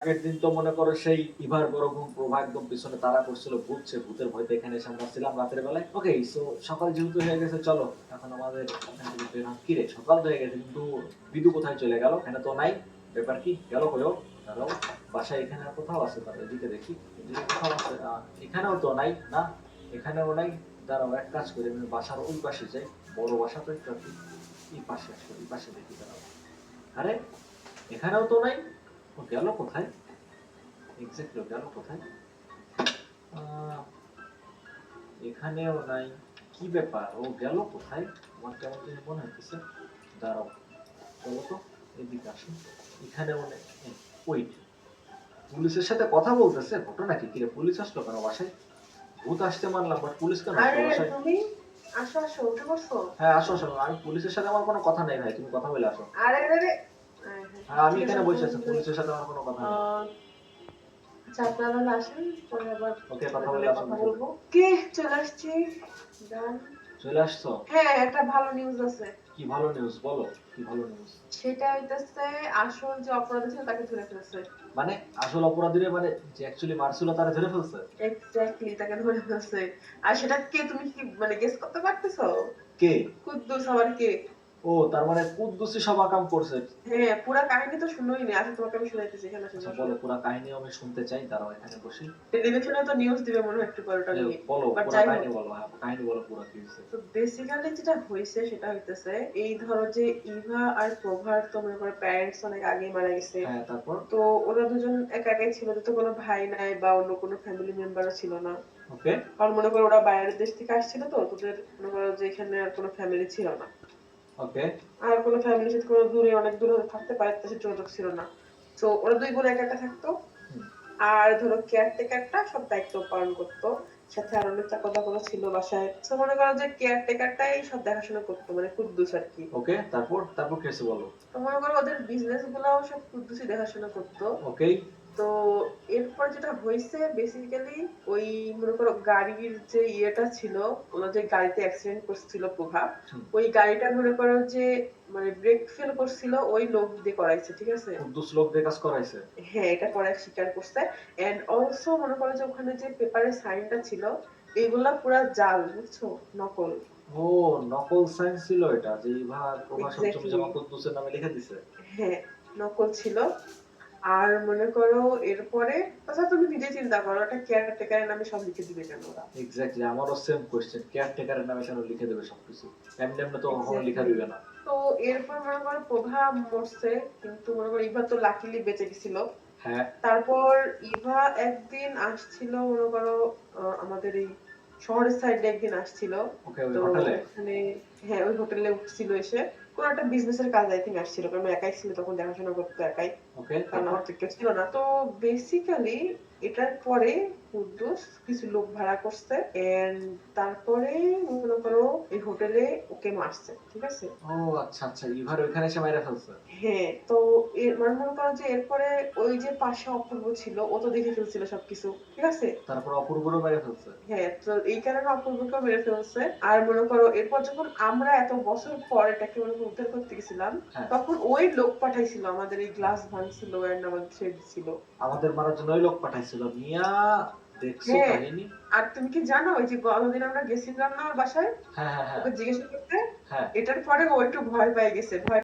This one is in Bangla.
আগের দিন তো মনে করো সেই ইভার বড় বোন প্রভা একদম পিছনে তাড়া করছিল, ভূত ভূতের ভয়তে এখানে এসে আমরা ছিলাম রাতের বেলায়। ওকে সো সকাল যেহেতু হয়ে গেছে চলো এখন আমাদের এখান থেকে বের হই। কিরে সকাল তো হয়ে গেছে কিন্তু বিদু কোথায় চলে গেল? এখানে তো নাই। ব্যাপার কি? গেল কই ও? দাঁড়াও বাসায় এখানে আর কোথাও আছে তাহলে এদিকে দেখি। এদিকে কোথাও আছে এখানেও তো নাই না এখানেও নাই। দাঁড়াও এক কাজ করি আমি বাসার ওই পাশে যাই। বড় বাসা তো একটু এই পাশে আসলে এই পাশে দেখি দাঁড়াও। আরে এখানেও তো নাই। ও গেল কোথায়? এক্স্যাক্টলি গেল কোথায়? আহ, এখানেও নাই। কি ব্যাপার ও গেল কোথায়? আমার কেমন জানি মনে হইতেছে। দাঁড়াও চলো তো এদিকে আসো। এখানেও নেই। ওয়েট, পুলিশের সাথে কথা বলতেছে? ঘটনা কি? কিরে পুলিশ আসলো কেন বাসায়? ভূত আসতে মানলাম বাট পুলিশ কেন আসলো আরে বাসায়? তুমি আসো আসো উঠে পড়ছো। হ্যাঁ আসো আসো, আমি পুলিশের সাথে আমার কোনো কথা নেই ভাই, তুমি কথা বলে আসো। আরে আরে আরে, হ্যাঁ, হ্যাঁ, হ্যাঁ আমি ঠিক আছে এখানে আমি বসে আছি, তোমাকে পুলিশের সাথে আমার কোনো কথা নেই। আচ্ছা আপনারা তাহলে আসেন, পরে আবার ওকে কথা সকালে বলে আসো কথা আমার সাথে। বলবো। কে চলে আসছি? ডান। চলে আসছো? হ্যাঁ, একটা ভালো নিউজ আছে। কি ভালো নিউজ বলো? কি ভালো নিউজ? সেটা হইতেছে আসল যে অপরাধী ছিল তাকে ধরে ফেলছে। মানে আসল অপরাধীরে মানে যে অ্যাকচুয়ালি মারছিল তারা ধরে ফেলছে? এক্স্যাক্টলি তাকে ধরে ফেলছে। আর সেটা কে তুমি কি মানে গেস করতে পারতেছো? কে? কুদ্দুস আবার কে? ও তার মানে কুদ্দুসি সব কাম করছে। হ্যাঁ, পুরা কাহিনী তো শুনোই নি, আসলে তোমাকে আমি শুনাইতেছি, এখানে আসো আচ্ছা বসো। বলো, পুরা কাহিনী আমি শুনতে চাই, দাঁড়াও এখানে বসি। টেলিভিশনে তো নিউজ দিবে মনে হয় একটু পরে ওটা নিয়ে। বলো বাট পুরা যাই হোক, কাহিনী বলো, হ্যাঁ কাহিনী বলো পুরা কি হয়েছে। তো বেসিক্যালি যেটা হয়েছে সেটা হইতেছে এই ধরো যে ইভা আর প্রভার তো মনে করো প্যারেন্টস অনেক আগে মারা গেছে। হ্যাঁ তারপর? তো ওরা দুজন একা একাই ছিল, তো কোনো ভাই নাই বা অন্য কোনো ফ্যামিলি মেম্বারও ছিল না। ওকে কারণ মনে করো ওরা বাইরের দেশ থেকে আসছিল, তো তোদের মনে করো যে এখানে আর কোনো ফ্যামিলি ছিল না। ওকে আর কোনো ফ্যামিলির সাথে কোনো দূরে অনেক দূরে থাকতে পারে তার সাথে যোগাযোগ ছিল না। তো ওরা দুই বোন একা একা থাকতো। আর ধরো কেয়ারটেকারটা সব দায়িত্ব পালন করতো। সাথে আরো অনেক চাকর-বাকরও ছিল বাসায়। তো মনে করো যে কেয়ারটেকারটাই সব দেখাশোনা করতো, মানে কুদ্দুস আরকি। ওকে তারপর তারপর কি হয়েছে বলো। তো মনে করো ওদের বিজনেস গুলাও সব কুদ্দুসই দেখাশোনা করতো। ওকে তো এরপর যেটা হয়েছে বেসিক্যালি ওই মনে করো গাড়ির যে ইয়েটা ছিল, ওনার যে গাড়িতে অ্যাক্সিডেন্ট করছিল প্রভা, ওই গাড়িটা মনে করো যে মানে ব্রেক ফেল করছিল ওই লোক দিয়ে করাইছে, ঠিক আছে? কুদ্দুস লোক দিয়ে কাজ করাইছে? হ্যাঁ, এটা পরে স্বীকার করছে। অ্যান্ড অলসো মনে করো যে ওখানে যে পেপারে সাইনটা ছিল এগুলা পুরা জাল, বুঝছো? নকল। ও নকল সাইন ছিল এটা, যে ইভা প্রভা সব জমি এক্সাক্টলি। জমা কুদ্দুসের নামে লিখে দিছে? হ্যাঁ, নকল ছিল। আর মনে করো এরপরে আচ্ছা তুমি নিজে চিন্তা করো একটা কেয়ারটেকারের নামে সব লিখে দিবে কেন ওরা? এক্স্যাক্টলি আমারও সেম কোশ্চেন, কেয়ারটেকারের নামে কেন লিখে দেবে সবকিছু? এমনি এমনি তো কখনো লিখা এক্সাক্টলি। দিবে না। তো এরপর মনে করো প্রভা মরছে, কিন্তু মনে করো ইভা তো লাকিলি বেঁচে গেছিল। হ্যাঁ তারপর ইভা একদিন আসছিল মনে করো আমাদের এই শহরের সাইডে একদিন আসছিল। ওকে ওই তো হোটেলে? ওখানে হ্যাঁ ওই হোটেলে উঠছিল এসে, কোন একটা বিজনেসের কাজ আই থিঙ্ক আসছিল, কারণ ও একাই ছিল তখন, দেখাশোনা করতো একাই। ওকে কারণ তারপর? আমার তো কেউ ছিল না। তো বেসিক্যালি এটার পরে কুদ্দুস কিছু লোক ভাড়া করছে এন্ড তারপরে মনে করো এই হোটেলে ওকে মারছে, ঠিক আছে? ও আচ্ছা আচ্ছা, ইভার ওইখানে এসে মাইরা ফেলছে? হ্যাঁ, তো এর মানে মনে করো যে এরপরে ওই যে পাশে অপূর্ব ছিল ও তো দেখে ফেলছিল সবকিছু, ঠিক আছে? তারপর অপূর্বরও মাইরা ফেলছে? হ্যাঁ, তো এই কারণে অপূর্বকেও মেরে ফেলছে। আর মনে করো এরপর যখন আমরা এত বছর পর এটাকে মনে করো উদ্ধার করতে গেছিলাম, হ্যাঁ তখন ওই লোক পাঠাইছিল আমাদের এই গ্লাস ভাঙছিল এন্ড আমাদের ছেড়ে দিছিল। আমাদের মারার জন্য ওই লোক পাঠাইছিল মিয়া? দেখছো হ্যাঁ, কাহিনী? আর তুমি কি জানো ওই যে গতদিন আমরা গেছিলাম না ওর বাসায় হ্যাঁ হ্যাঁ হ্যাঁ ওকে জিজ্ঞাসা করতে, হ্যাঁ এটার পরে ও একটু ভয় পেয়ে গেছে। ভয়